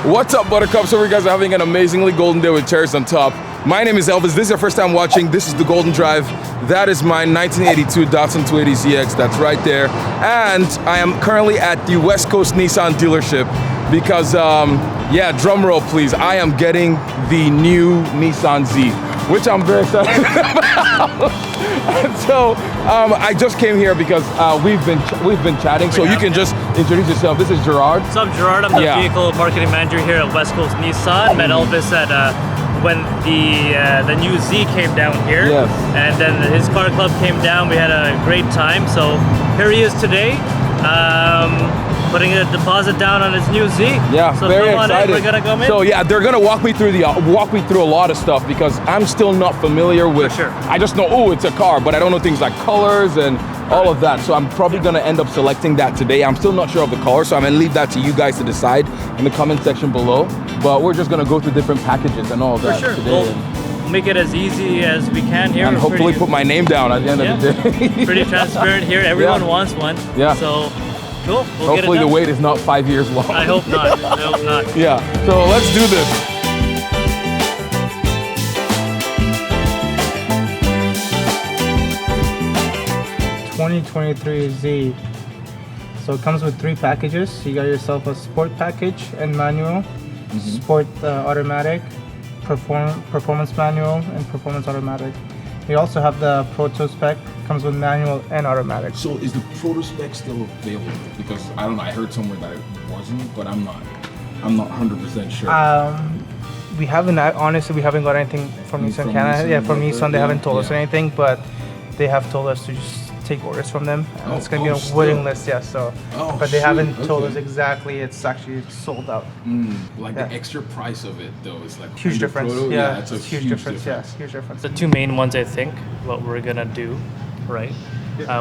What's up, Buttercups? So you guys are having an amazingly golden day with cherries on top. My name is Elvis. This is your first time watching. This is the Golden Drive. That is my 1982 Datsun 280ZX. That's right there. And I am currently at the West Coast Nissan dealership because, yeah, drum roll please. I am getting the new Nissan Z, which I'm very excited about. And so I just came here because we've been chatting. So you can just introduce yourself. This is Gerard. What's up, Gerard? I'm the vehicle marketing manager here at West Coast Nissan. Met Elvis at when the new Z came down here, and then his car club came down. We had a great time. So here he is today, putting a deposit down on his new Z. Yeah, so very excited. We're gonna come in. So yeah, they're gonna walk me through a lot of stuff because I'm still not familiar with. For sure. I just know, oh, it's a car, but I don't know things like colors and all of that. So I'm probably gonna end up selecting that today. I'm still not sure of the color, so I'm gonna leave that to you guys to decide in the comment section below. But we're just gonna go through different packages and all of that today. We'll make it as easy as we can here. And hopefully put my name down at the end of the day. Pretty transparent here. Everyone wants one. Yeah. So cool. We'll hopefully get it the wait is not 5 years long. I hope not. I hope not. Yeah. So let's do this. 2023 Z. So it comes with 3 packages. You got yourself a sport package and manual, sport automatic, performance manual, and performance automatic. We also have the Proto spec, comes with manual and automatic. So is the Proto spec still available? Because I don't know, I heard somewhere that it wasn't, but I'm not 100% sure. We haven't, honestly, we haven't got anything from Nissan Canada. Yeah, from Nissan, they haven't told us anything, but they have told us to just take orders from them. It's going to be a waiting list, yeah. So, but they haven't told us exactly. It's actually sold out. Like the extra price of it, though, is like huge difference. Proto, yeah, it's a huge difference. Yeah, huge difference. The 2 main ones, I think, what we're gonna do, right?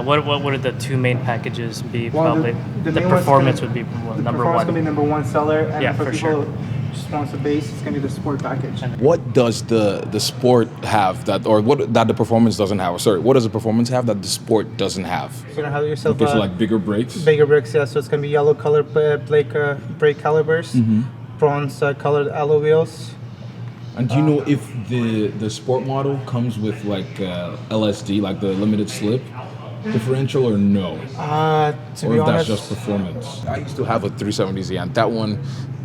What would the 2 main packages be? Well, probably the performance would be number 1. The performance going to be number 1 seller, and for people sure. Just wants the base, it's going to be the sport package. What does the sport have that, or what that the performance doesn't have? Sorry, what does the performance have that the sport doesn't have? You're going to have yourself so like bigger brakes? Bigger brakes, yeah. So it's going to be yellow color brake calipers, bronze colored alloy wheels. And do you know if the sport model comes with like LSD, like the limited slip differential, or no? To or be if honest, that's just performance. I used to have a 370Z, and that one,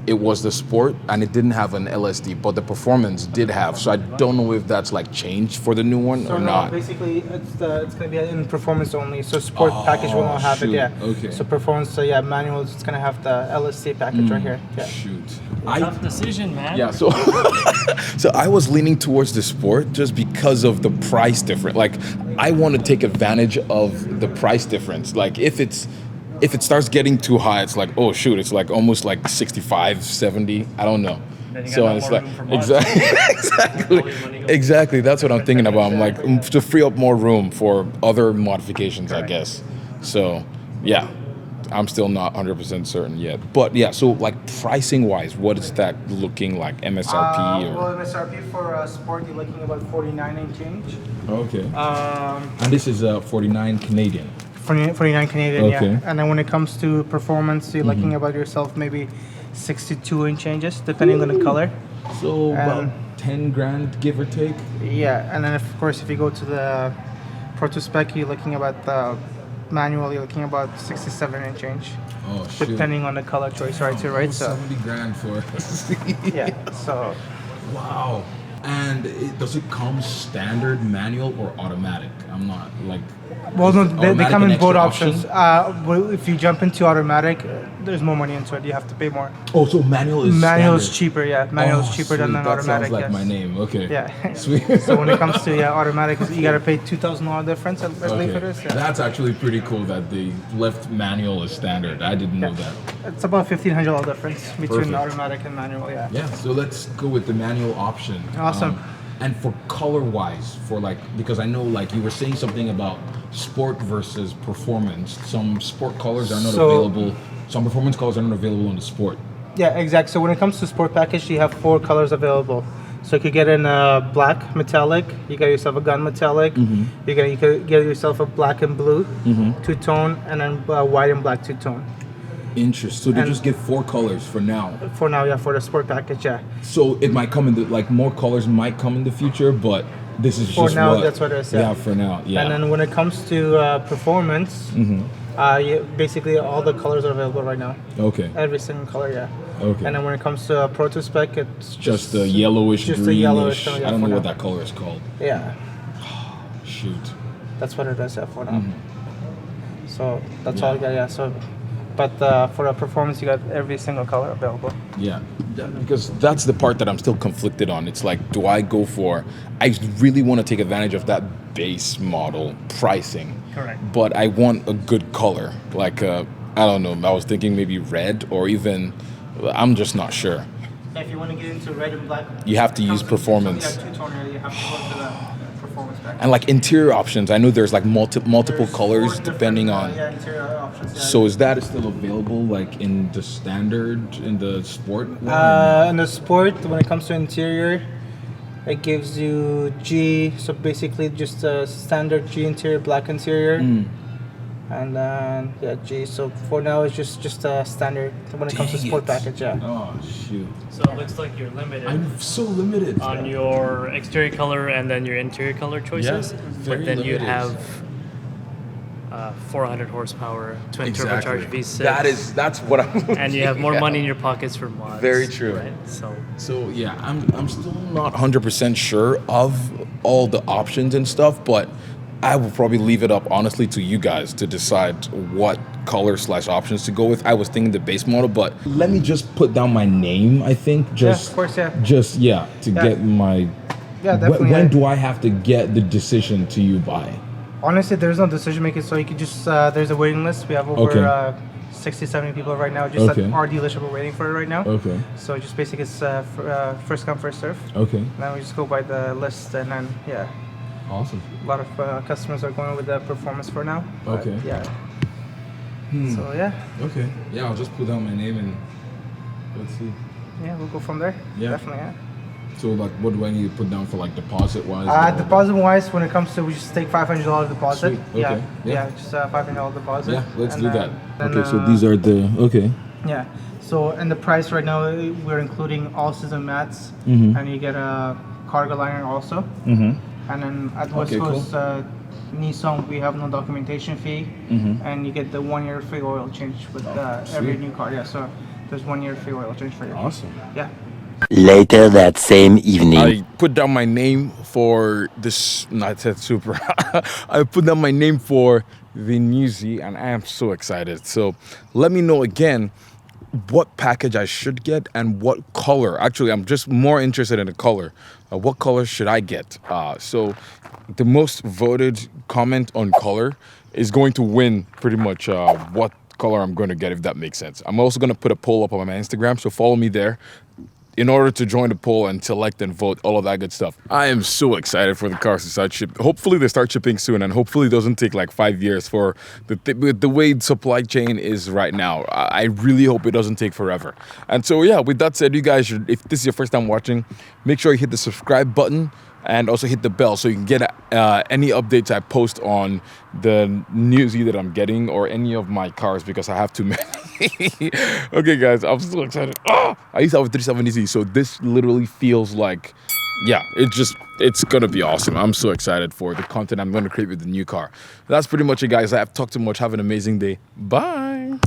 it was the sport, and it didn't have an LSD, but the performance did have. So I don't know if that's like changed for the new one or not. Basically, it's going to be in performance only. So sport package will not have it. Yeah. Okay. So performance, manual. It's going to have the LSD package right here. Yeah. Shoot. Tough decision, man. Yeah. So, so I was leaning towards the sport just because of the price difference. Like, I want to take advantage of the price difference. Like, if it starts getting too high, it's like, oh shoot, it's like almost like 65, 70, I don't know. So it's like, exactly, that's what I'm thinking about. I'm like, to free up more room for other modifications, I guess. So yeah, I'm still not 100% certain yet. But yeah, so like pricing wise, what is that looking like, MSRP? Well, MSRP for sport, you're looking about 49 and change. Okay. And this is 49 Canadian. 49 Canadian, okay. Yeah. And then when it comes to performance, you're looking about yourself maybe 62 and changes, depending on the color. So about 10 grand, give or take? Yeah, and then of course, if you go to the Proto spec, you're looking about the manual, you're looking about 67 and change. Oh, shit. Depending on the color choice, right? So, right? So 70 grand for yeah, so. Wow. And does it come standard manual or automatic? I'm not like. Well, no, they come in both options. Well, if you jump into automatic, there's more money into it. You have to pay more. Oh, so manual is standard. Cheaper, yeah. Manual is cheaper than that automatic. Sounds like my name. Okay. Yeah. Sweet. So when it comes to automatic, you gotta pay $2,000 difference at least for this. Yeah. That's actually pretty cool that they left manual as standard. I didn't know that. It's about $1,500 difference between automatic and manual. Yeah. Yeah. So let's go with the manual option. Awesome. And for color-wise, for like, because I know like you were saying something about sport versus performance. Some sport colors are not available. Some performance colors are not available on the sport. Yeah, exactly. So when it comes to sport package, you have 4 colors available. So you could get in black metallic. You got yourself a gun metallic. You could get yourself a black and blue two-tone, and then white and black two-tone. Interesting. So they just get 4 colors for now. For now, yeah, for the sport package, yeah. So it might come in the, like, more colors might come in the future, but this is For just now, what, that's what it is. yeah, for now, yeah. And then when it comes to performance, basically all the colors are available right now. Okay. Every single color, yeah. Okay. And then when it comes to proto spec, it's Just a yellowish, just greenish. a yellowish. I don't know what that color is called. Yeah, Shoot. that's what it is, yeah, for now. Mm-hmm. So that's all I got, yeah. So, but for the performance, you got every single color available. Yeah, because that's the part that I'm still conflicted on. It's like, do I go for? I really want to take advantage of that base model pricing. Correct. But I want a good color, like I don't know. I was thinking maybe red or even. I'm just not sure. If you want to get into red and black, You have to use performance. Yeah, two-toner. You have to go to the performance package. And like interior options, I know there's like multiple There's colors 4 depending different, on. yeah, interior options. Yeah. So is that still available, like in the standard, in the sport? In the sport, when it comes to interior, it gives you G. So basically, just a standard G interior, black interior, and then yeah, G. So for now, it's just a standard when it comes to Dang sport it. package. Yeah. Oh shoot! So it looks like you're limited I'm so limited. on your exterior color and then your interior color choices. very But then you limited. have 400 horsepower, twin turbocharged V6. That's what I'm. and you have more Yeah. money in your pockets for mods. Very true. Right? So So yeah, I'm still not 100% sure of all the options and stuff, but I will probably leave it up honestly to you guys to decide what color / options to go with. I was thinking the base model, but let me just put down my name. I think just of course, yeah. just to get my. Yeah, definitely. When do I have to get the decision to you by? Honestly, there's no decision making, so you could just there's a waiting list. We have over Okay. 60, 70 people right now. Just Okay. at our dealership, we're waiting for it right now. Okay. So just basically, it's first come, first serve. Okay. Now we just go by the list, and then yeah, Awesome. a lot of customers are going with the performance for now. But, Okay. yeah. So yeah, Okay. Yeah, I'll just put down my name and let's see. yeah, we'll go from there. Yeah. Definitely. Yeah. So like, what do I need to put down for like deposit wise? Deposit wise, when it comes to, we just take $500 deposit. Sweet. Yeah, Okay. yeah, Yeah. just $500 deposit. Yeah, let's And do then- that. then, Okay, so these are the okay. Yeah. So and the price right now, we're including all season mats, Mhm. and you get a cargo liner also. Mm-hmm. And then at West Okay, Coast Nissan, we have no documentation fee, Mhm. and you get the 1 year free oil change with every sweet. new car. Yeah. So there's 1 year free oil change for you. Awesome. Yeah. Later that same evening. I put down my name for this. Not that super. I put down my name for the new Z, and I am so excited. So let me know again what package I should get and what color. Actually, I'm just more interested in the color. What color should I get? So the most voted comment on color is going to win pretty much what color I'm going to get, if that makes sense. I'm also going to put a poll up on my Instagram, so follow me there in order to join the poll and select and vote, all of that good stuff. I am so excited for the cars to start shipping. Hopefully they start shipping soon, and hopefully it doesn't take like 5 years for the way supply chain is right now. I really hope it doesn't take forever. And so yeah, with that said, you guys should, if this is your first time watching, make sure you hit the subscribe button and also hit the bell so you can get any updates I post on the new Z that I'm getting or any of my cars, because I have too many. Okay guys, I'm so excited. I used to have a 370Z, so this literally feels like, yeah, it's gonna be awesome. I'm so excited for the content I'm gonna create with the new car. That's pretty much it guys. I have talked too much. Have an amazing day. Bye.